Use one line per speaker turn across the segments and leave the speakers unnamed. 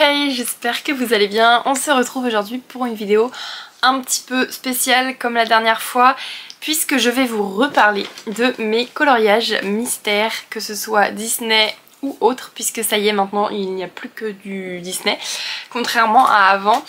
Hey, j'espère que vous allez bien. On se retrouve aujourd'hui pour une vidéo un petit peu spéciale comme la dernière fois, puisque je vais vous reparler de mes coloriages mystères, que ce soit Disney ou autre, puisque ça y est, maintenant il n'y a plus que du Disney, contrairement à avant.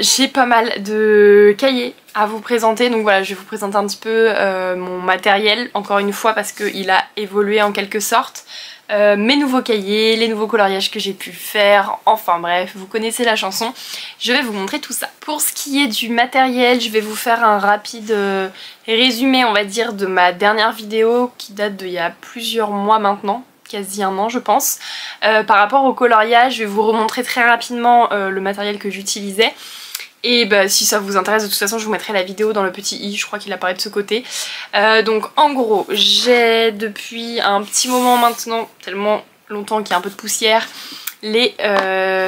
J'ai pas mal de cahiers à vous présenter, donc voilà, je vais vous présenter un petit peu mon matériel, encore une fois parce qu'il a évolué en quelque sorte. Mes nouveaux cahiers, les nouveaux coloriages que j'ai pu faire, enfin bref, vous connaissez la chanson, je vais vous montrer tout ça. Pour ce qui est du matériel, je vais vous faire un rapide résumé, on va dire, de ma dernière vidéo qui date d'il y a plusieurs mois maintenant, quasi un an je pense. Par rapport au coloriage, je vais vous remontrer très rapidement le matériel que j'utilisais. Et bah, si ça vous intéresse, de toute façon je vous mettrai la vidéo dans le petit i, je crois qu'il apparaît de ce côté. Donc en gros, j'ai depuis un petit moment maintenant, tellement longtemps qu'il y a un peu de poussière, les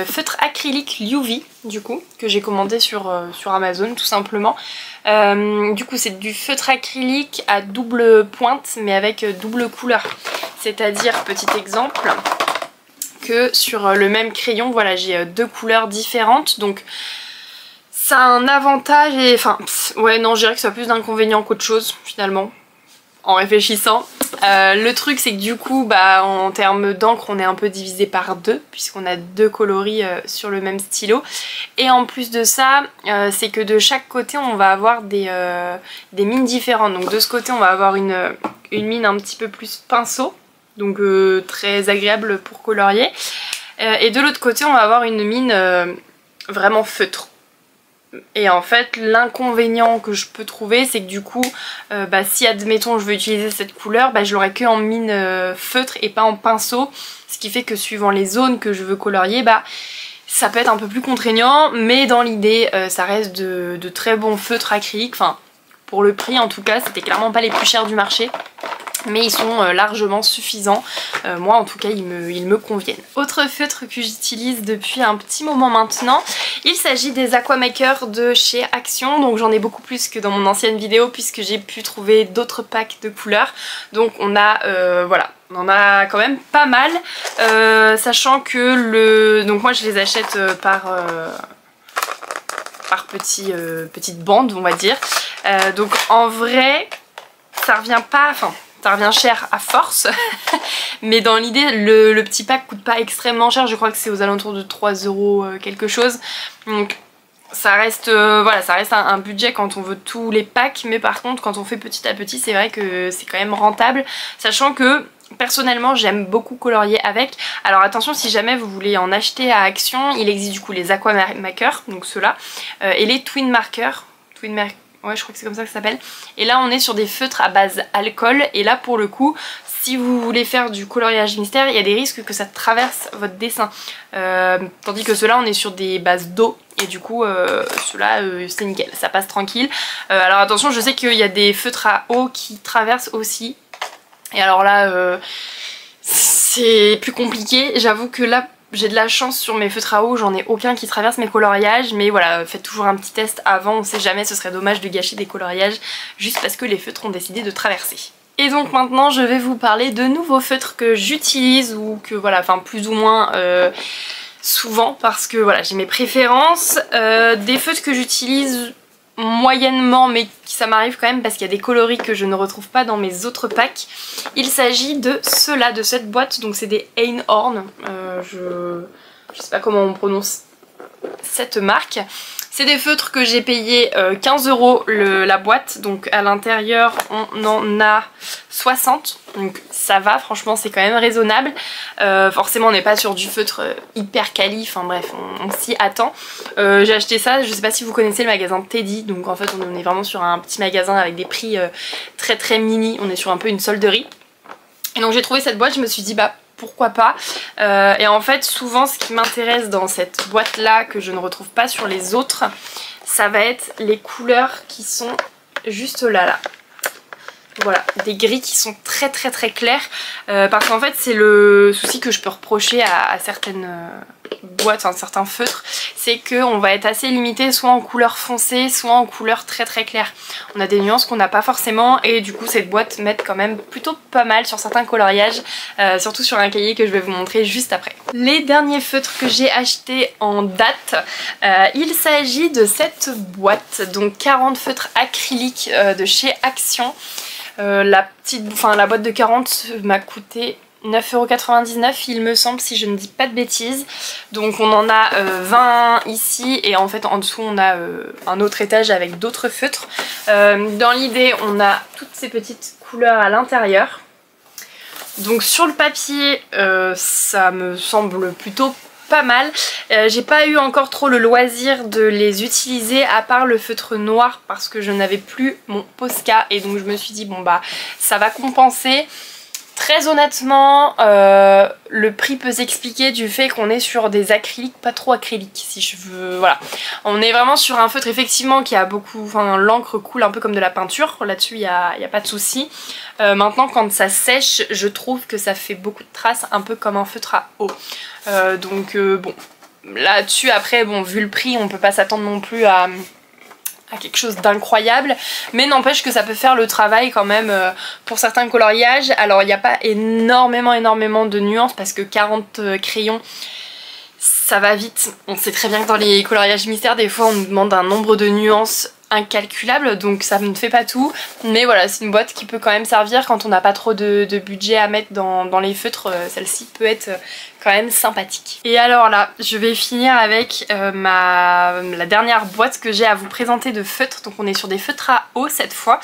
feutres acryliques Liuvi du coup, que j'ai commandé sur Amazon tout simplement. Du coup c'est du feutre acrylique à double pointe mais avec double couleur. C'est-à-dire, petit exemple, que sur le même crayon, voilà, j'ai deux couleurs différentes, donc ça a un avantage et... Enfin, ouais, non, je dirais que ça a plus d'inconvénients qu'autre chose, finalement, en réfléchissant. Le truc, c'est que du coup, bah, en termes d'encre, on est un peu divisé par deux, puisqu'on a deux coloris sur le même stylo. Et en plus de ça, c'est que de chaque côté, on va avoir des mines différentes. Donc de ce côté, on va avoir une mine un petit peu plus pinceau, donc très agréable pour colorier. Et de l'autre côté, on va avoir une mine vraiment feutre. Et en fait l'inconvénient que je peux trouver, c'est que du coup bah, si admettons je veux utiliser cette couleur, bah, je l'aurai que en mine feutre et pas en pinceau, ce qui fait que suivant les zones que je veux colorier, bah, ça peut être un peu plus contraignant, mais dans l'idée ça reste de très bons feutres acryliques. Enfin, pour le prix en tout cas, c'était clairement pas les plus chers du marché, mais ils sont largement suffisants. Moi en tout cas ils me conviennent. Autre feutre que j'utilise depuis un petit moment maintenant, il s'agit des Aquamaker de chez Action. Donc j'en ai beaucoup plus que dans mon ancienne vidéo puisque j'ai pu trouver d'autres packs de couleurs. Donc on a voilà, on en a quand même pas mal, sachant que donc moi je les achète par petites bandes on va dire. Donc en vrai ça revient pas, enfin ça revient cher à force, mais dans l'idée le petit pack coûte pas extrêmement cher, je crois que c'est aux alentours de 3 € quelque chose, donc ça reste, voilà, ça reste un budget quand on veut tous les packs, mais par contre quand on fait petit à petit c'est vrai que c'est quand même rentable, sachant que personnellement j'aime beaucoup colorier avec. Alors attention, si jamais vous voulez en acheter à Action, il existe du coup les Aquamaker, donc ceux-là, et les Twin Marker, ouais je crois que c'est comme ça que ça s'appelle. Et là on est sur des feutres à base alcool, et là pour le coup si vous voulez faire du coloriage mystère, il y a des risques que ça traverse votre dessin. Tandis que ceux-là on est sur des bases d'eau, et du coup ceux-là c'est nickel, ça passe tranquille. Alors attention, je sais qu'il y a des feutres à eau qui traversent aussi, et alors là c'est plus compliqué. J'avoue que là j'ai de la chance sur mes feutres à eau, j'en ai aucun qui traverse mes coloriages, mais voilà, faites toujours un petit test avant, on sait jamais, ce serait dommage de gâcher des coloriages juste parce que les feutres ont décidé de traverser. Et donc maintenant je vais vous parler de nouveaux feutres que j'utilise, ou que voilà, enfin plus ou moins souvent, parce que voilà, j'ai mes préférences. Des feutres que j'utilise moyennement, mais ça m'arrive quand même parce qu'il y a des coloris que je ne retrouve pas dans mes autres packs. Il s'agit de ceux-là, de cette boîte, donc c'est des Einhorn, je sais pas comment on prononce cette marque. C'est des feutres que j'ai payé 15 € la boîte, donc à l'intérieur on en a 60, donc ça va, franchement c'est quand même raisonnable. Forcément on n'est pas sur du feutre hyper quali, enfin bref, on s'y attend. J'ai acheté ça, je sais pas si vous connaissez le magasin Teddy, donc en fait on est vraiment sur un petit magasin avec des prix très très mini, on est sur un peu une solderie. Et donc j'ai trouvé cette boîte, je me suis dit bah pourquoi pas. Et en fait souvent ce qui m'intéresse dans cette boîte là que je ne retrouve pas sur les autres, ça va être les couleurs qui sont juste là. Voilà, des gris qui sont très clairs, parce qu'en fait c'est le souci que je peux reprocher à certaines boîtes, enfin certains feutres, c'est qu'on va être assez limité soit en couleur foncée, soit en couleur très claire. On a des nuances qu'on n'a pas forcément et du coup cette boîte m'aide quand même plutôt pas mal sur certains coloriages, surtout sur un cahier que je vais vous montrer juste après. Les derniers feutres que j'ai achetés en date, il s'agit de cette boîte, donc 40 feutres acryliques de chez Action. La boîte de 40 m'a coûté 9,99 € il me semble, si je ne dis pas de bêtises. Donc on en a 20 ici et en fait en dessous on a un autre étage avec d'autres feutres. Dans l'idée on a toutes ces petites couleurs à l'intérieur. Donc sur le papier ça me semble plutôt pas mal. J'ai pas eu encore trop le loisir de les utiliser à part le feutre noir parce que je n'avais plus mon Posca et donc je me suis dit bon bah ça va compenser. Très honnêtement, le prix peut s'expliquer du fait qu'on est sur des acryliques, pas trop acryliques si je veux, voilà. On est vraiment sur un feutre effectivement qui a beaucoup, enfin l'encre coule un peu comme de la peinture, là-dessus il n'y a pas de souci. Maintenant quand ça sèche, je trouve que ça fait beaucoup de traces, un peu comme un feutre à eau. Bon, là-dessus après, bon vu le prix, on peut pas s'attendre non plus à quelque chose d'incroyable, mais n'empêche que ça peut faire le travail quand même pour certains coloriages. Alors il n'y a pas énormément de nuances parce que 40 crayons ça va vite. On sait très bien que dans les coloriages mystères des fois on nous demande un nombre de nuances incalculable, donc ça ne fait pas tout, mais voilà, c'est une boîte qui peut quand même servir quand on n'a pas trop de budget à mettre dans les feutres. Celle-ci peut être quand même sympathique. Et alors là, je vais finir avec la dernière boîte que j'ai à vous présenter de feutres. Donc on est sur des feutres à eau cette fois,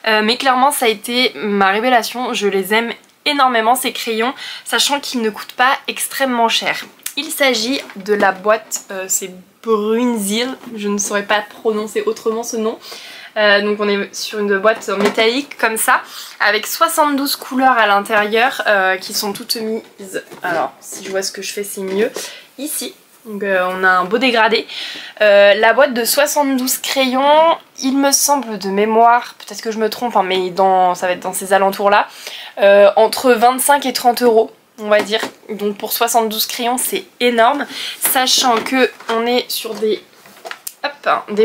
mais clairement ça a été ma révélation. Je les aime énormément ces crayons, sachant qu'ils ne coûtent pas extrêmement cher. Il s'agit de la boîte, c'est Brunzil, je ne saurais pas prononcer autrement ce nom. Donc on est sur une boîte métallique comme ça, avec 72 couleurs à l'intérieur qui sont toutes mises. Alors si je vois ce que je fais c'est mieux. Ici, donc on a un beau dégradé. La boîte de 72 crayons, il me semble de mémoire, peut-être que je me trompe, hein, mais ça va être dans ces alentours là, entre 25 et 30 €. On va dire, donc pour 72 crayons c'est énorme, sachant que on est sur des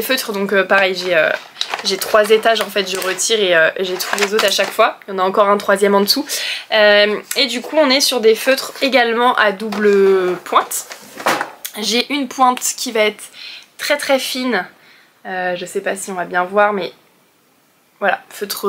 feutres, donc pareil j'ai 3 étages en fait, je retire et j'ai tous les autres à chaque fois, il y en a encore un troisième en dessous, et du coup on est sur des feutres également à double pointe. J'ai une pointe qui va être très fine, je sais pas si on va bien voir, mais voilà, feutre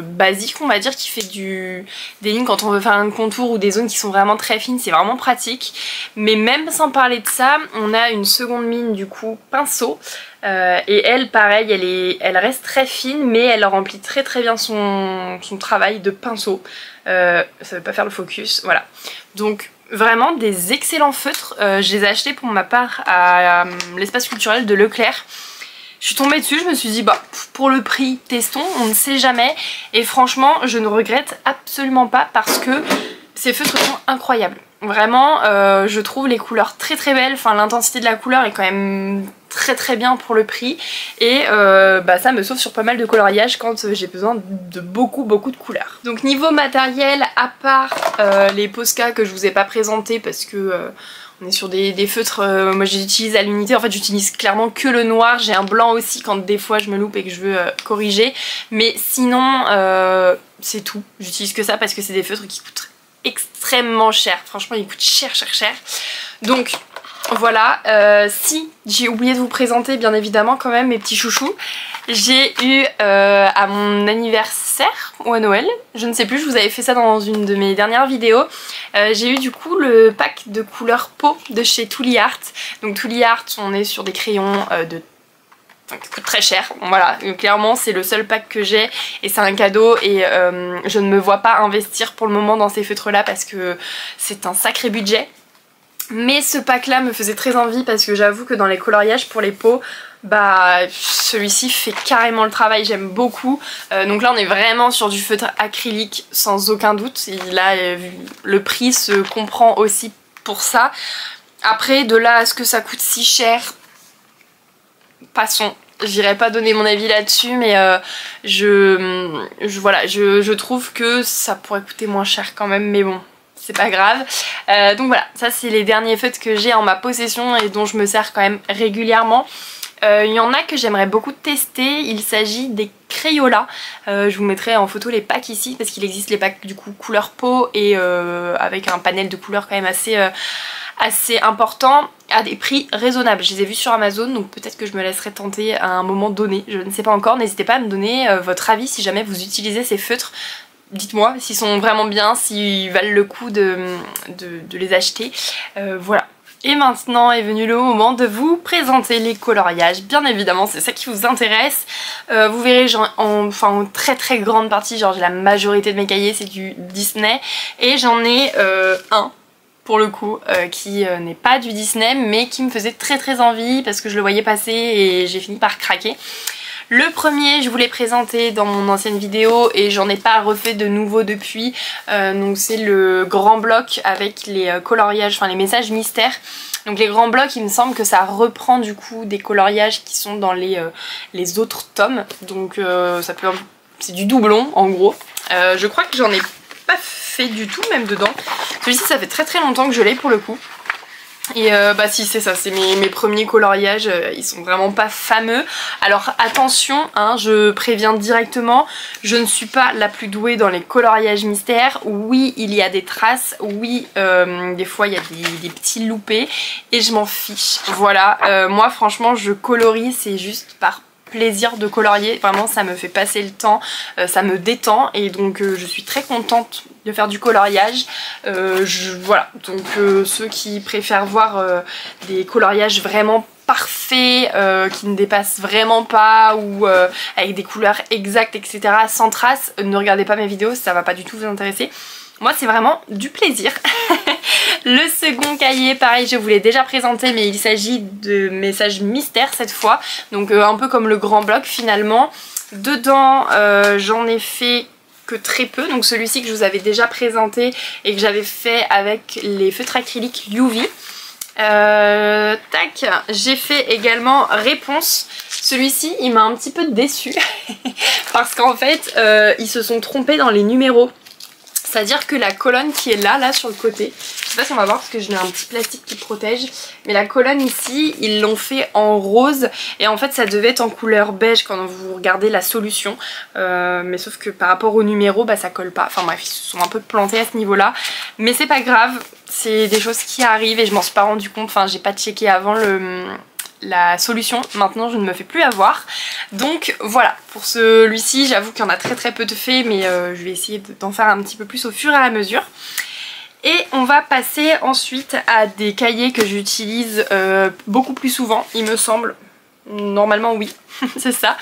basique on va dire, qui fait des lignes quand on veut faire un contour ou des zones qui sont vraiment très fines, c'est vraiment pratique. Mais même sans parler de ça, on a une seconde mine du coup pinceau, et elle pareil, elle reste très fine mais elle remplit très bien son travail de pinceau. Ça veut pas faire le focus, voilà. Donc vraiment des excellents feutres, je les ai achetés pour ma part à l'espace culturel de Leclerc. Je suis tombée dessus, je me suis dit bah pour le prix testons, on ne sait jamais, et franchement je ne regrette absolument pas parce que ces feutres sont incroyables. Vraiment je trouve les couleurs très belles, enfin l'intensité de la couleur est quand même très bien pour le prix, et ça me sauve sur pas mal de coloriages quand j'ai besoin de beaucoup de couleurs. Donc niveau matériel, à part les Posca que je vous ai pas présenté parce que on est sur des feutres, moi j'utilise à l'unité, en fait j'utilise clairement que le noir, j'ai un blanc aussi quand des fois je me loupe et que je veux corriger, mais sinon c'est tout, j'utilise que ça parce que c'est des feutres qui coûtent extrêmement cher, franchement ils coûtent cher. Donc voilà, si j'ai oublié de vous présenter bien évidemment quand même mes petits chouchous, j'ai eu à mon anniversaire ou à Noël, je ne sais plus, je vous avais fait ça dans une de mes dernières vidéos, j'ai eu du coup le pack de couleur peau de chez Tooly Art. Donc Tooly Art, on est sur des crayons qui coûtent très cher, voilà, clairement c'est le seul pack que j'ai et c'est un cadeau, et je ne me vois pas investir pour le moment dans ces feutres là parce que c'est un sacré budget. Mais ce pack là me faisait très envie parce que j'avoue que dans les coloriages pour les peaux, bah celui-ci fait carrément le travail, j'aime beaucoup. Donc là on est vraiment sur du feutre acrylique sans aucun doute, et là le prix se comprend aussi pour ça. Après de là à ce que ça coûte si cher, passons. j'irai pas donner mon avis là-dessus, mais voilà, je trouve que ça pourrait coûter moins cher quand même, mais bon, c'est pas grave. Donc voilà, ça c'est les derniers feutres que j'ai en ma possession et dont je me sers quand même régulièrement. Il y en a que j'aimerais beaucoup tester, il s'agit des Crayola. Je vous mettrai en photo les packs ici parce qu'il existe les packs du coup couleur peau et avec un panel de couleurs quand même assez important à des prix raisonnables. Je les ai vus sur Amazon, donc peut-être que je me laisserai tenter à un moment donné, je ne sais pas encore. N'hésitez pas à me donner votre avis si jamais vous utilisez ces feutres. Dites-moi s'ils sont vraiment bien, s'ils valent le coup de les acheter. Voilà. Et maintenant est venu le moment de vous présenter les coloriages. Bien évidemment, c'est ça qui vous intéresse. Vous verrez, en très très grande partie, genre la majorité de mes cahiers c'est du Disney. Et j'en ai un, pour le coup, qui n'est pas du Disney, mais qui me faisait très très envie parce que je le voyais passer et j'ai fini par craquer. Le premier, je vous l'ai présenté dans mon ancienne vidéo et j'en ai pas refait de nouveau depuis. Donc c'est le grand bloc avec les coloriages, enfin les messages mystères. Donc les grands blocs, il me semble que ça reprend du coup des coloriages qui sont dans les autres tomes. Donc ça peut, c'est du doublon en gros. Je crois que j'en ai pas fait du tout même dedans. Celui-ci ça fait très très longtemps que je l'ai pour le coup. Et bah si c'est ça, c'est mes premiers coloriages, ils sont vraiment pas fameux. Alors attention, hein, je préviens directement, je ne suis pas la plus douée dans les coloriages mystères. Oui, il y a des traces, oui, des fois il y a des petits loupés et je m'en fiche. Voilà, moi franchement je colorie, c'est juste par plaisir de colorier, vraiment ça me fait passer le temps, ça me détend et donc je suis très contente de faire du coloriage. Voilà, donc ceux qui préfèrent voir des coloriages vraiment parfaits, qui ne dépassent vraiment pas ou avec des couleurs exactes etc, sans traces, ne regardez pas mes vidéos, ça va pas du tout vous intéresser. Moi c'est vraiment du plaisir. Le second cahier, pareil, je vous l'ai déjà présenté, mais il s'agit de messages mystères cette fois. Donc un peu comme le grand bloc finalement. Dedans, j'en ai fait que très peu. Donc celui-ci que je vous avais déjà présenté et que j'avais fait avec les feutres acryliques UV. Tac, j'ai fait également Réponse. Celui-ci, il m'a un petit peu déçue parce qu'en fait, ils se sont trompés dans les numéros. C'est-à-dire que la colonne qui est là sur le côté, je sais pas si on va voir parce que je mets un petit plastique qui protège, mais la colonne ici, ils l'ont fait en rose et en fait ça devait être en couleur beige quand vous regardez la solution, mais sauf que par rapport au numéro, bah ça colle pas. Enfin bref, ils se sont un peu plantés à ce niveau-là, mais c'est pas grave, c'est des choses qui arrivent et je m'en suis pas rendu compte, enfin j'ai pas checké avant la solution, maintenant je ne me fais plus avoir. Donc voilà, pour celui-ci j'avoue qu'il y en a très très peu de faits, mais je vais essayer d'en faire un petit peu plus au fur et à mesure. Et on va passer ensuite à des cahiers que j'utilise beaucoup plus souvent, il me semble. Normalement oui, c'est ça.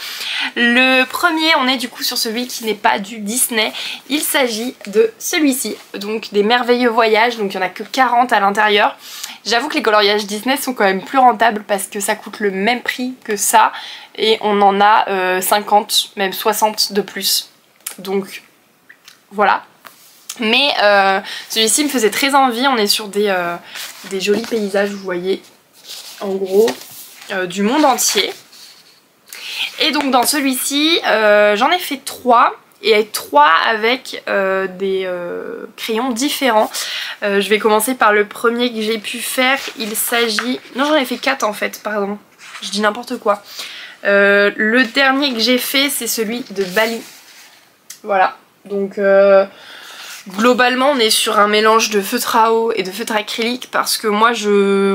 Le premier, on est du coup sur celui qui n'est pas du Disney. Il s'agit de celui-ci, donc des merveilleux voyages, donc il n'y en a que 40 à l'intérieur. J'avoue que les coloriages Disney sont quand même plus rentables parce que ça coûte le même prix que ça et on en a 50, même 60 de plus. Donc voilà. Mais celui-ci me faisait très envie, on est sur des jolis paysages, vous voyez, en gros, du monde entier. Et donc dans celui-ci, j'en ai fait 3. Et 3 avec des crayons différents. Je vais commencer par le premier que j'ai pu faire. Il s'agit... Non, j'en ai fait 4 en fait, pardon. Je dis n'importe quoi. Le dernier que j'ai fait, c'est celui de Bali. Voilà. Donc globalement, on est sur un mélange de feutre à eau et de feutre acrylique parce que moi,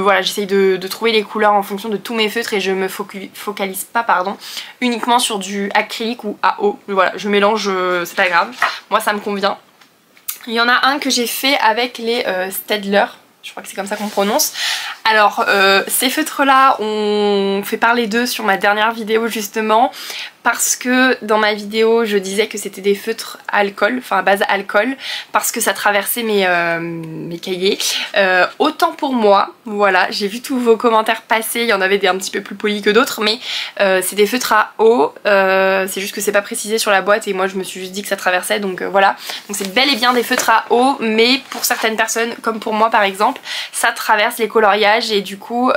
voilà, j'essaye de trouver les couleurs en fonction de tous mes feutres et je me focalise pas, uniquement sur du acrylique ou à eau. Voilà, je mélange, c'est pas grave. Moi, ça me convient. Il y en a un que j'ai fait avec les Staedtler. Je crois que c'est comme ça qu'on prononce. Alors, ces feutres-là, on fait parler d'eux sur ma dernière vidéo justement parce que dans ma vidéo, je disais que c'était des feutres à alcool, enfin à base alcool, parce que ça traversait mes cahiers. Autant pour moi, voilà, j'ai vu tous vos commentaires passer, il y en avait des un petit peu plus polis que d'autres, mais c'est des feutres à eau, c'est juste que c'est pas précisé sur la boîte et moi je me suis juste dit que ça traversait, donc voilà. Donc c'est bel et bien des feutres à eau, mais pour certaines personnes, comme pour moi par exemple, ça traverse les coloriages coloriage et du coup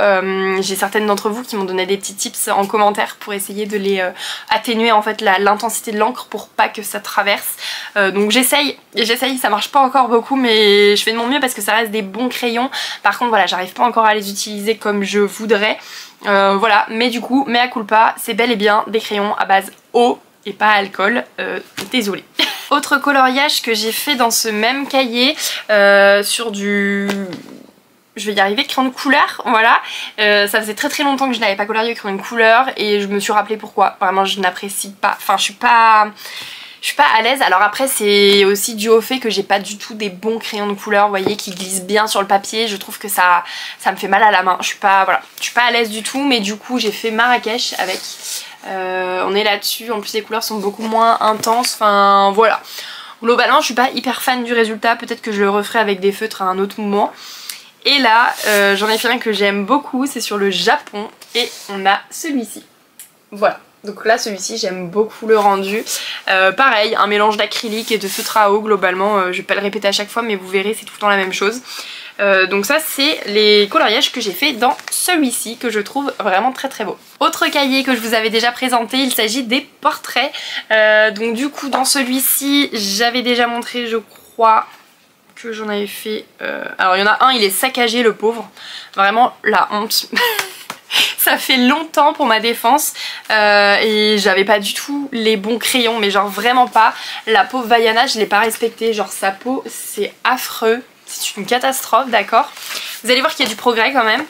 j'ai certaines d'entre vous qui m'ont donné des petits tips en commentaire pour essayer de les atténuer en fait l'intensité de l'encre pour pas que ça traverse. Donc j'essaye, ça marche pas encore beaucoup mais je fais de mon mieux parce que ça reste des bons crayons. Par contre voilà, j'arrive pas encore à les utiliser comme je voudrais. Voilà, mais du coup, mea culpa, c'est bel et bien des crayons à base eau et pas alcool, désolée. Autre coloriage que j'ai fait dans ce même cahier sur du... Je vais y arriver, crayon de couleur, voilà. Ça faisait très longtemps que je n'avais pas colorié au crayon de couleur et je me suis rappelé pourquoi. Vraiment, je n'apprécie pas, enfin je suis pas à l'aise. Alors après c'est aussi dû au fait que j'ai pas du tout des bons crayons de couleur, vous voyez, qui glissent bien sur le papier. Je trouve que ça me fait mal à la main. Je suis pas à l'aise du tout, mais du coup j'ai fait Marrakech avec. On est là-dessus, en plus les couleurs sont beaucoup moins intenses, enfin voilà. Globalement je suis pas hyper fan du résultat, peut-être que je le referai avec des feutres à un autre moment. Et là j'en ai fait un que j'aime beaucoup, c'est sur le Japon et on a celui-ci. Voilà. Donc là celui-ci j'aime beaucoup le rendu, pareil un mélange d'acrylique et de feutre à eau globalement, je vais pas le répéter à chaque fois mais vous verrez c'est tout le temps la même chose. Donc ça c'est les coloriages que j'ai fait dans celui-ci que je trouve vraiment très beau. Autre cahier que je vous avais déjà présenté, il s'agit des portraits. Donc du coup dans celui-ci j'avais déjà montré je crois que j'en avais fait... Alors il y en a un, il est saccagé le pauvre, vraiment la honte. Ça fait longtemps pour ma défense et j'avais pas du tout les bons crayons, mais genre vraiment pas. La pauvre Vaiana je l'ai pas respectée, genre sa peau c'est affreux, c'est une catastrophe, d'accord. Vous allez voir qu'il y a du progrès quand même.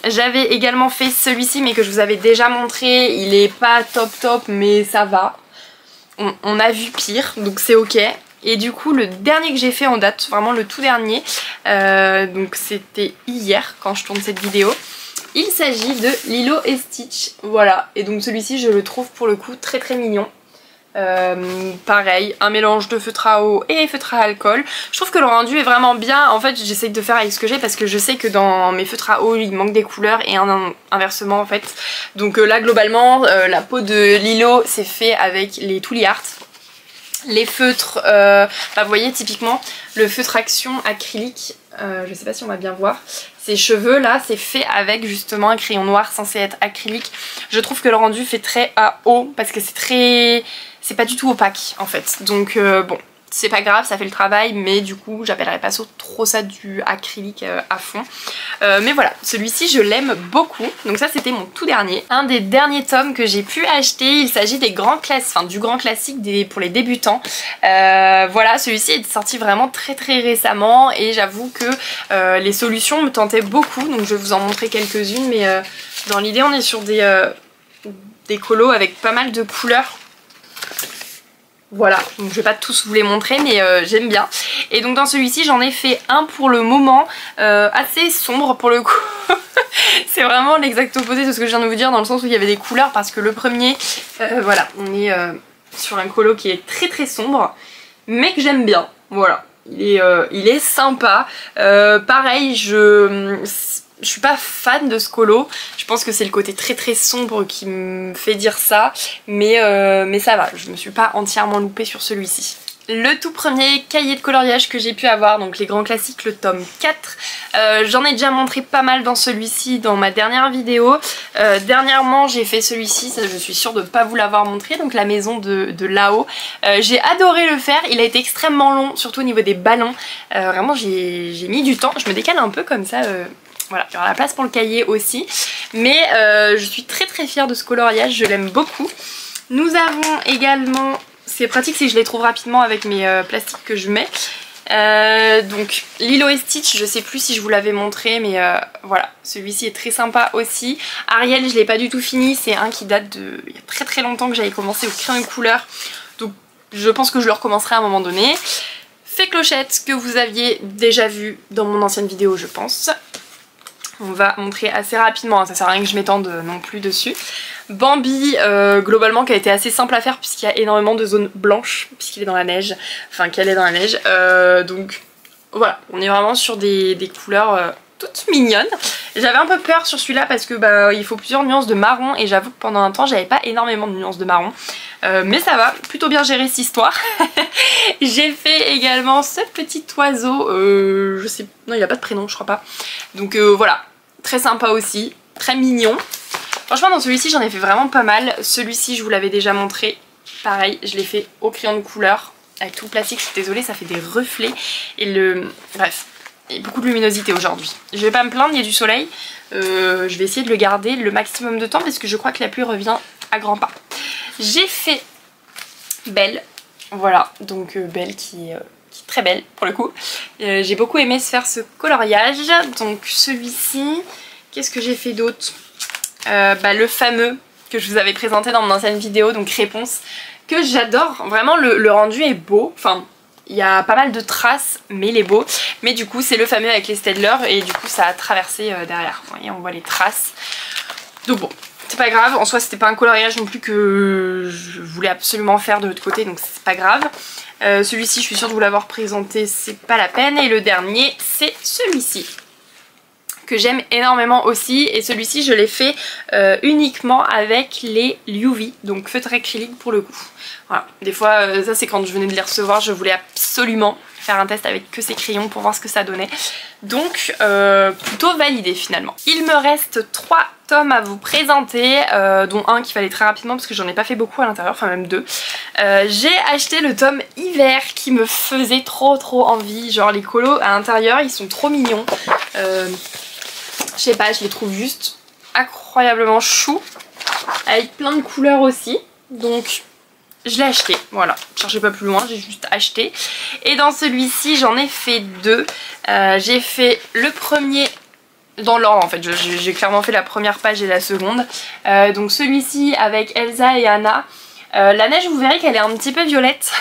J'avais également fait celui-ci mais que je vous avais déjà montré, il est pas top mais ça va. On a vu pire donc c'est ok. Et du coup le dernier que j'ai fait en date, vraiment le tout dernier, donc c'était hier quand je tourne cette vidéo. Il s'agit de Lilo et Stitch, voilà, et donc celui-ci je le trouve pour le coup très mignon. Pareil, un mélange de feutre à eau et feutre à alcool. Je trouve que le rendu est vraiment bien, en fait j'essaye de faire avec ce que j'ai parce que je sais que dans mes feutres à eau il manque des couleurs et inversement en fait. Donc là globalement la peau de Lilo c'est fait avec les Tooly Art. Les feutres, vous voyez typiquement le feutre action acrylique, je sais pas si on va bien voir, ces cheveux là c'est fait avec justement un crayon noir censé être acrylique. Je trouve que le rendu fait très à eau parce que c'est pas du tout opaque en fait, donc bon c'est pas grave, ça fait le travail, mais du coup j'appellerais pas trop ça du acrylique à fond. Mais voilà, celui-ci je l'aime beaucoup, donc ça c'était mon tout dernier. Un des derniers tomes que j'ai pu acheter, il s'agit des grands classiques, enfin du grand classique pour les débutants. Voilà, celui-ci est sorti vraiment très récemment et j'avoue que les solutions me tentaient beaucoup, donc je vais vous en montrer quelques-unes, mais dans l'idée on est sur des colos avec pas mal de couleurs. Voilà, donc je vais pas tous vous les montrer mais j'aime bien. Et donc dans celui-ci j'en ai fait un pour le moment assez sombre pour le coup. C'est vraiment l'exact opposé de ce que je viens de vous dire dans le sens où il y avait des couleurs parce que le premier, voilà, on est sur un colo qui est très sombre mais que j'aime bien, voilà. Il est sympa, pareil je suis pas fan de ce colo, je pense que c'est le côté très sombre qui me fait dire ça, mais ça va, je me suis pas entièrement loupée sur celui-ci. Le tout premier cahier de coloriage que j'ai pu avoir, donc les grands classiques, le tome 4, j'en ai déjà montré pas mal dans celui-ci dans ma dernière vidéo. Dernièrement j'ai fait celui-ci, je suis sûre de ne pas vous l'avoir montré, donc la maison de Lao. J'ai adoré le faire, il a été extrêmement long, surtout au niveau des ballons, vraiment j'ai mis du temps, je me décale un peu comme ça. Voilà, il y aura la place pour le cahier aussi. Mais je suis très fière de ce coloriage, je l'aime beaucoup. Nous avons également, c'est pratique si je les trouve rapidement avec mes plastiques que je mets. Donc Lilo et Stitch, je sais plus si je vous l'avais montré, mais voilà, celui-ci est très sympa aussi. Ariel, je l'ai pas du tout fini, c'est un qui date de il y a très longtemps que j'avais commencé au crayon de couleur. Donc je pense que je le recommencerai à un moment donné. Fée Clochette, que vous aviez déjà vu dans mon ancienne vidéo je pense. On va montrer assez rapidement, ça sert à rien que je m'étende non plus dessus. Bambi, globalement, qui a été assez simple à faire puisqu'il y a énormément de zones blanches, puisqu'il est dans la neige, enfin qu'elle est dans la neige. Donc voilà, on est vraiment sur des couleurs toutes mignonnes. J'avais un peu peur sur celui-là parce que il faut plusieurs nuances de marron et j'avoue que pendant un temps j'avais pas énormément de nuances de marron. mais ça va, plutôt bien gérer cette histoire. J'ai fait également ce petit oiseau, je sais, non il a pas de prénom je crois pas. Donc voilà, très sympa aussi, très mignon. Franchement dans celui-ci j'en ai fait vraiment pas mal. Celui-ci je vous l'avais déjà montré, pareil je l'ai fait au crayon de couleur, avec tout le plastique, je suis désolée ça fait des reflets. Et bref, il y a beaucoup de luminosité aujourd'hui. Je vais pas me plaindre, il y a du soleil. Je vais essayer de le garder le maximum de temps parce que je crois que la pluie revient à grands pas. J'ai fait Belle, voilà, donc Belle qui est très belle pour le coup. J'ai beaucoup aimé se faire ce coloriage. Donc celui-ci, qu'est-ce que j'ai fait d'autre? Le fameux que je vous avais présenté dans mon ancienne vidéo, donc Réponse, que j'adore. Vraiment le rendu est beau, enfin il y a pas mal de traces mais il est beau. Mais du coup c'est le fameux avec les Staedtler et du coup ça a traversé derrière. Vous voyez, on voit les traces. Donc bon, c'est pas grave, en soi c'était pas un coloriage non plus que je voulais absolument faire de l'autre côté, donc c'est pas grave. Celui-ci je suis sûre de vous l'avoir présenté, c'est pas la peine. Et le dernier c'est celui-ci que j'aime énormément aussi, et celui-ci je l'ai fait uniquement avec les UV, donc feutre acrylique pour le coup. Voilà, des fois ça c'est quand je venais de les recevoir, je voulais absolument faire un test avec que ces crayons pour voir ce que ça donnait. Donc plutôt validé finalement. Il me reste 3 tomes à vous présenter, dont un qui fallait très rapidement parce que j'en ai pas fait beaucoup à l'intérieur, enfin même 2. J'ai acheté le tome hiver qui me faisait trop envie, genre les colos à l'intérieur ils sont trop mignons. Je sais pas, je les trouve juste incroyablement chou, avec plein de couleurs aussi, donc je l'ai acheté, voilà, je cherchais pas plus loin, j'ai juste acheté. Et dans celui-ci j'en ai fait 2, j'ai fait le premier dans l'ordre en fait, j'ai clairement fait la première page et la seconde. Donc celui-ci avec Elsa et Anna. La neige vous verrez qu'elle est un petit peu violette.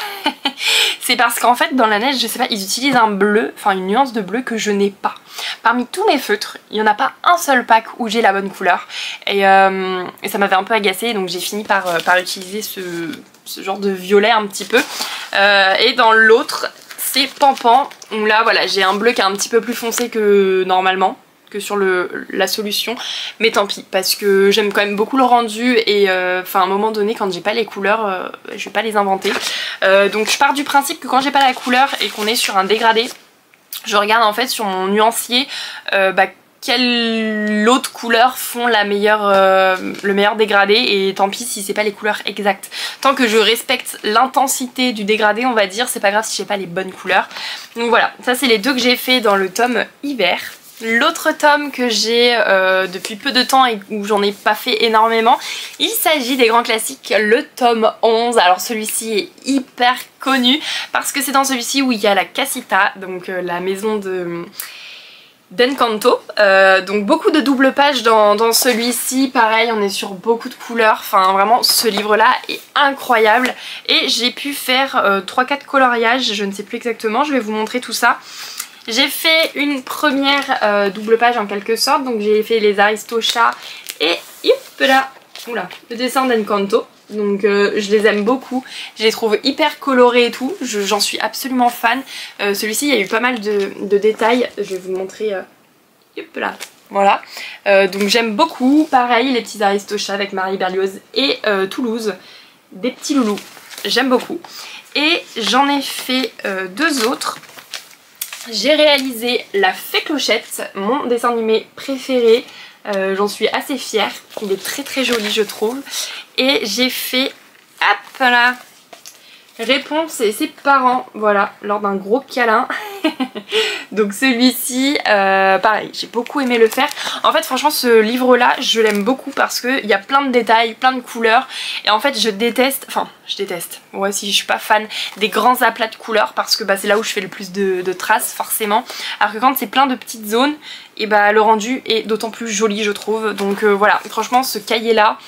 C'est parce qu'en fait dans la neige je sais pas, ils utilisent un bleu, enfin une nuance de bleu que je n'ai pas. Parmi tous mes feutres, il n'y en a pas un seul pack où j'ai la bonne couleur. Et ça m'avait un peu agacée, donc j'ai fini par utiliser ce genre de violet un petit peu. Et dans l'autre c'est Pampan, où là voilà j'ai un bleu qui est un petit peu plus foncé que normalement, que sur la solution, mais tant pis parce que j'aime quand même beaucoup le rendu et enfin à un moment donné quand j'ai pas les couleurs je vais pas les inventer, donc je pars du principe que quand j'ai pas la couleur et qu'on est sur un dégradé, je regarde en fait sur mon nuancier quelles autres couleurs font le meilleur dégradé, et tant pis si c'est pas les couleurs exactes. Tant que je respecte l'intensité du dégradé on va dire, c'est pas grave si j'ai pas les bonnes couleurs. Donc voilà, ça c'est les 2 que j'ai fait dans le tome hiver. L'autre tome que j'ai depuis peu de temps et où j'en ai pas fait énormément, il s'agit des grands classiques, le tome 11. Alors celui-ci est hyper connu parce que c'est dans celui-ci où il y a la Casita, donc la maison d'Encanto. Donc beaucoup de double pages dans celui-ci, pareil on est sur beaucoup de couleurs, enfin vraiment ce livre là est incroyable. Et j'ai pu faire 3-4 coloriages, je ne sais plus exactement, je vais vous montrer tout ça. J'ai fait une première double page en quelque sorte, donc j'ai fait les Aristochats et hop là, oula, le dessin d'Encanto. Donc je les aime beaucoup, je les trouve hyper colorés et tout, j'en suis absolument fan. Celui-ci il y a eu pas mal de détails, je vais vous montrer, hop là, voilà. Donc j'aime beaucoup, pareil les petits Aristochats avec Marie Berlioz et Toulouse, des petits loulous, j'aime beaucoup. Et j'en ai fait 2 autres. J'ai réalisé La Fée Clochette, mon dessin animé préféré, j'en suis assez fière, il est très joli je trouve. Et j'ai fait, hop là, Réponse et ses parents, voilà, lors d'un gros câlin. Donc celui-ci, pareil, j'ai beaucoup aimé le faire. En fait franchement ce livre là je l'aime beaucoup parce qu'il y a plein de détails, plein de couleurs. Et en fait je déteste, ouais si je suis pas fan des grands aplats de couleurs parce que c'est là où je fais le plus de traces forcément. Alors que quand c'est plein de petites zones, et le rendu est d'autant plus joli je trouve. Donc voilà, franchement ce cahier là,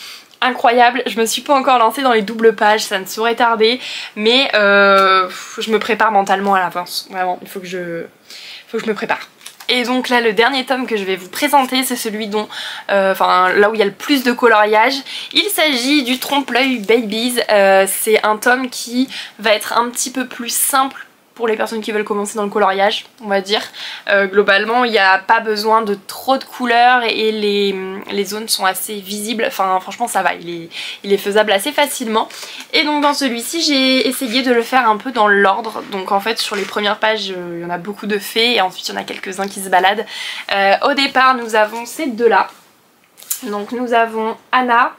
incroyable. Je me suis pas encore lancée dans les doubles pages, ça ne saurait tarder, mais je me prépare mentalement à l'avance, vraiment, il faut que je me prépare. Et donc là le dernier tome que je vais vous présenter c'est celui dont, là où il y a le plus de coloriage. Il s'agit du Trompe-l'œil Babies, c'est un tome qui va être un petit peu plus simple pour les personnes qui veulent commencer dans le coloriage, on va dire. Globalement il n'y a pas besoin de trop de couleurs et les zones sont assez visibles, enfin franchement ça va, il est faisable assez facilement. Et donc dans celui-ci j'ai essayé de le faire un peu dans l'ordre, donc en fait sur les premières pages il y en a beaucoup de faits et ensuite il y en a quelques-uns qui se baladent. Au départ nous avons ces deux-là, donc nous avons Anna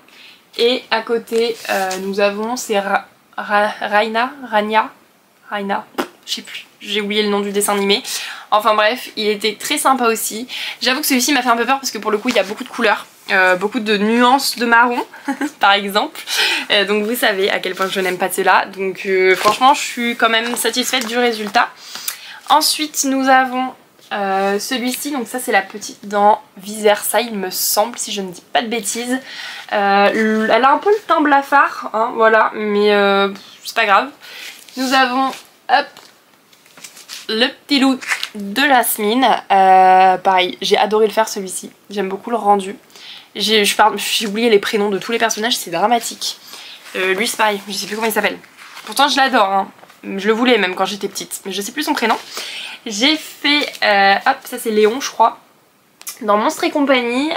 et à côté nous avons c'est Raina, je sais plus, j'ai oublié le nom du dessin animé. Enfin bref, il était très sympa aussi. J'avoue que celui-ci m'a fait un peu peur parce que pour le coup il y a beaucoup de couleurs, beaucoup de nuances de marron par exemple. Donc vous savez à quel point je n'aime pas cela. Donc franchement je suis quand même satisfaite du résultat. Ensuite nous avons celui-ci, donc ça c'est la petite dent Visersa il me semble, si je ne dis pas de bêtises. Elle a un peu le teint blafard, hein, voilà, mais c'est pas grave. Nous avons, hop, le petit loup de Jasmine. Pareil, j'ai adoré le faire celui-ci, j'aime beaucoup le rendu. J'ai oublié les prénoms de tous les personnages, c'est dramatique. Lui c'est pareil, je sais plus comment il s'appelle. Pourtant je l'adore, hein. Je le voulais même quand j'étais petite, mais je sais plus son prénom. J'ai fait, hop, ça c'est Léon je crois, dans Monstres et compagnie.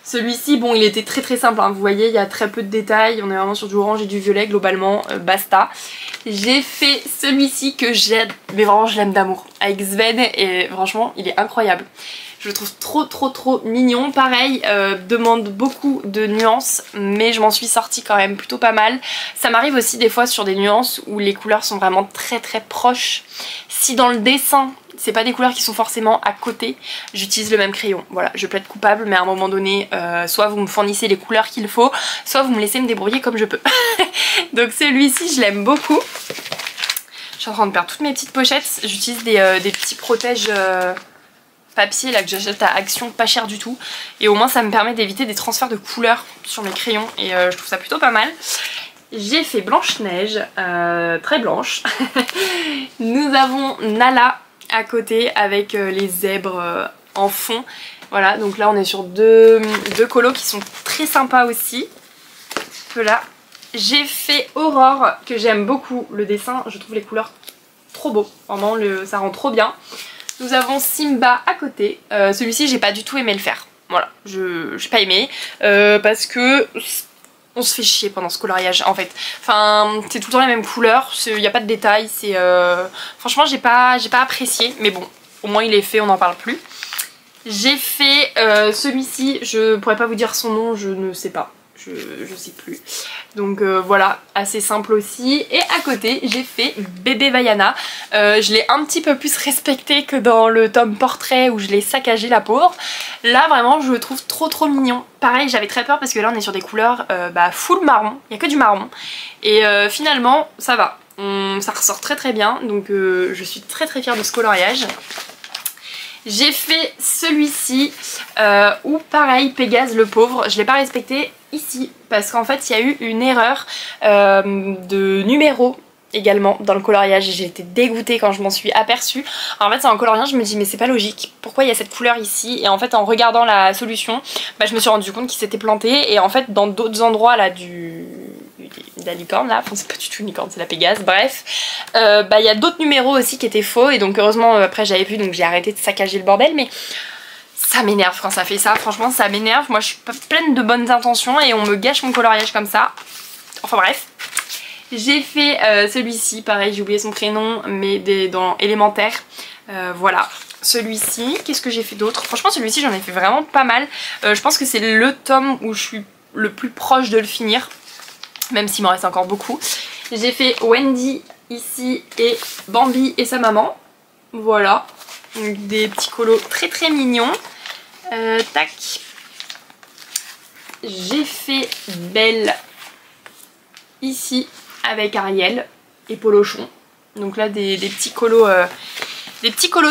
Celui-ci, bon il était très simple, hein. Vous voyez il y a très peu de détails, on est vraiment sur du orange et du violet globalement, basta. J'ai fait celui-ci que j'aime, mais vraiment je l'aime d'amour, avec Sven, et franchement il est incroyable. Je le trouve trop mignon. Pareil, demande beaucoup de nuances, mais je m'en suis sortie quand même plutôt pas mal. Ça m'arrive aussi des fois sur des nuances où les couleurs sont vraiment très proches. Si dans le dessin, c'est pas des couleurs qui sont forcément à côté, j'utilise le même crayon. Voilà, je plaide coupable, mais à un moment donné, soit vous me fournissez les couleurs qu'il faut, soit vous me laissez me débrouiller comme je peux. Donc celui-ci, je l'aime beaucoup. Je suis en train de perdre toutes mes petites pochettes. J'utilise des petits protèges... papier là que j'achète à Action, pas cher du tout, et au moins ça me permet d'éviter des transferts de couleurs sur mes crayons et je trouve ça plutôt pas mal. J'ai fait Blanche-Neige, très blanche. Nous avons Nala à côté avec les zèbres en fond. Voilà, donc là on est sur deux colos qui sont très sympas aussi. Voilà. J'ai fait Aurore, que j'aime beaucoup le dessin, je trouve les couleurs trop beaux, vraiment ça rend trop bien. Nous avons Simba à côté, celui-ci j'ai pas du tout aimé le faire, voilà, j'ai pas aimé, parce que on se fait chier pendant ce coloriage en fait. Enfin, c'est tout le temps les mêmes couleurs, il n'y a pas de détails, c'est... Franchement j'ai pas apprécié, mais bon, au moins il est fait, on n'en parle plus. J'ai fait celui-ci, je pourrais pas vous dire son nom, je ne sais pas. Je sais plus. Donc voilà, assez simple aussi. Et à côté, j'ai fait Bébé Vaiana. Je l'ai un petit peu plus respecté que dans le tome portrait où je l'ai saccagé la pauvre. Là vraiment, je le trouve trop mignon. Pareil, j'avais très peur parce que là on est sur des couleurs full marron. Il n'y a que du marron. Et finalement, ça va. Ça ressort très bien. Donc je suis très fière de ce coloriage. J'ai fait celui-ci où pareil Pégase le pauvre, je l'ai pas respecté ici parce qu'en fait il y a eu une erreur de numéro également dans le coloriage et j'ai été dégoûtée quand je m'en suis aperçue. En fait c'est en coloriant je me dis mais c'est pas logique, pourquoi il y a cette couleur ici? Et en fait en regardant la solution je me suis rendu compte qu'il s'était planté et en fait dans d'autres endroits là de la licorne là, enfin c'est pas du tout une licorne, c'est la Pégase, bref, il y a d'autres numéros aussi qui étaient faux et donc heureusement après j'avais vu donc j'ai arrêté de saccager le bordel, mais ça m'énerve quand ça fait ça, franchement ça m'énerve, moi je suis pleine de bonnes intentions et on me gâche mon coloriage comme ça, enfin bref. J'ai fait celui-ci, pareil j'ai oublié son prénom, mais dans élémentaire, voilà. Celui-ci, qu'est-ce que j'ai fait d'autre? Franchement celui-ci j'en ai fait vraiment pas mal, je pense que c'est le tome où je suis le plus proche de le finir, même s'il m'en reste encore beaucoup. J'ai fait Wendy ici et Bambi et sa maman, voilà, donc des petits colos très mignons. Tac. J'ai fait Belle ici avec Ariel et Polochon, donc là des petits colos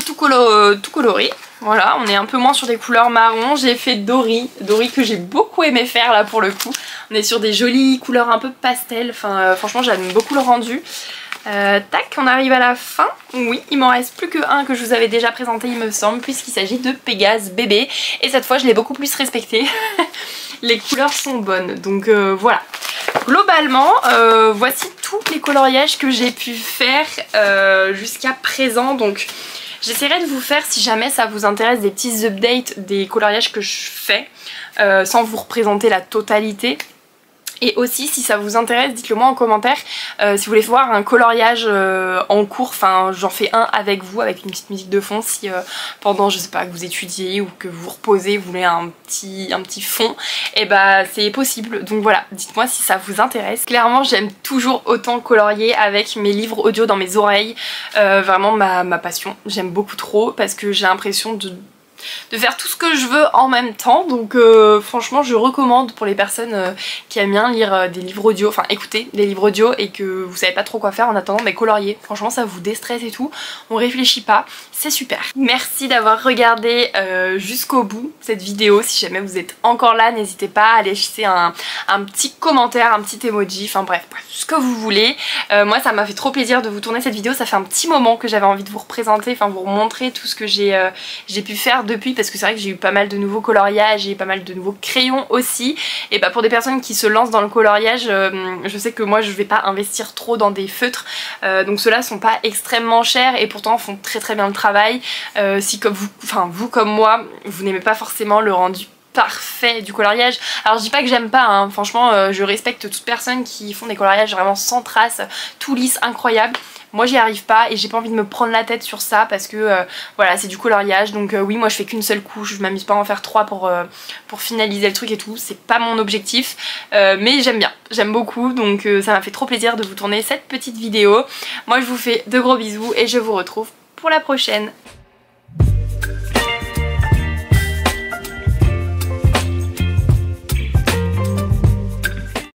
tout colorés. Voilà, on est un peu moins sur des couleurs marron. J'ai fait Dory que j'ai beaucoup aimé faire là pour le coup. On est sur des jolies couleurs un peu pastel, enfin franchement j'aime beaucoup le rendu. Tac, on arrive à la fin. Oui, il m'en reste plus que un que je vous avais déjà présenté il me semble, puisqu'il s'agit de Pégase bébé. Et cette fois je l'ai beaucoup plus respecté. Les couleurs sont bonnes, donc voilà. Globalement, voici tous les coloriages que j'ai pu faire jusqu'à présent. Donc j'essaierai de vous faire, si jamais ça vous intéresse, des petits updates des coloriages que je fais sans vous représenter la totalité. Et aussi, si ça vous intéresse, dites-le moi en commentaire si vous voulez voir un coloriage en cours. Enfin, j'en fais un avec vous, avec une petite musique de fond. Si pendant, je sais pas, que vous étudiez ou que vous reposez, vous voulez un petit fond, et bah c'est possible. Donc voilà, dites-moi si ça vous intéresse. Clairement, j'aime toujours autant colorier avec mes livres audio dans mes oreilles. Vraiment ma passion. J'aime beaucoup trop parce que j'ai l'impression de faire tout ce que je veux en même temps. Donc franchement je recommande pour les personnes qui aiment bien lire des livres audio, enfin écouter des livres audio et que vous savez pas trop quoi faire en attendant, mais colorier. Franchement ça vous déstresse et tout, on réfléchit pas, c'est super. Merci d'avoir regardé jusqu'au bout cette vidéo. Si jamais vous êtes encore là, n'hésitez pas à laisser un petit commentaire, un petit emoji, enfin bref, ce que vous voulez. Moi ça m'a fait trop plaisir de vous tourner cette vidéo, ça fait un petit moment que j'avais envie de vous représenter, enfin vous montrer tout ce que j'ai pu faire depuis, parce que c'est vrai que j'ai eu pas mal de nouveaux coloriages et pas mal de nouveaux crayons aussi. Et bah pour des personnes qui se lancent dans le coloriage, je sais que moi je vais pas investir trop dans des feutres, donc ceux-là sont pas extrêmement chers et pourtant font très bien le travail. Si comme vous comme moi, vous n'aimez pas forcément le rendu parfait du coloriage. Alors je dis pas que j'aime pas, hein. Franchement je respecte toute personne qui font des coloriages vraiment sans traces, tout lisse, incroyable. Moi j'y arrive pas et j'ai pas envie de me prendre la tête sur ça parce que voilà, c'est du coloriage. Donc oui, moi je fais qu'une seule couche, je m'amuse pas à en faire 3 pour finaliser le truc et tout, c'est pas mon objectif, mais j'aime bien, j'aime beaucoup, donc ça m'a fait trop plaisir de vous tourner cette petite vidéo. Moi je vous fais de gros bisous et je vous retrouve pour la prochaine.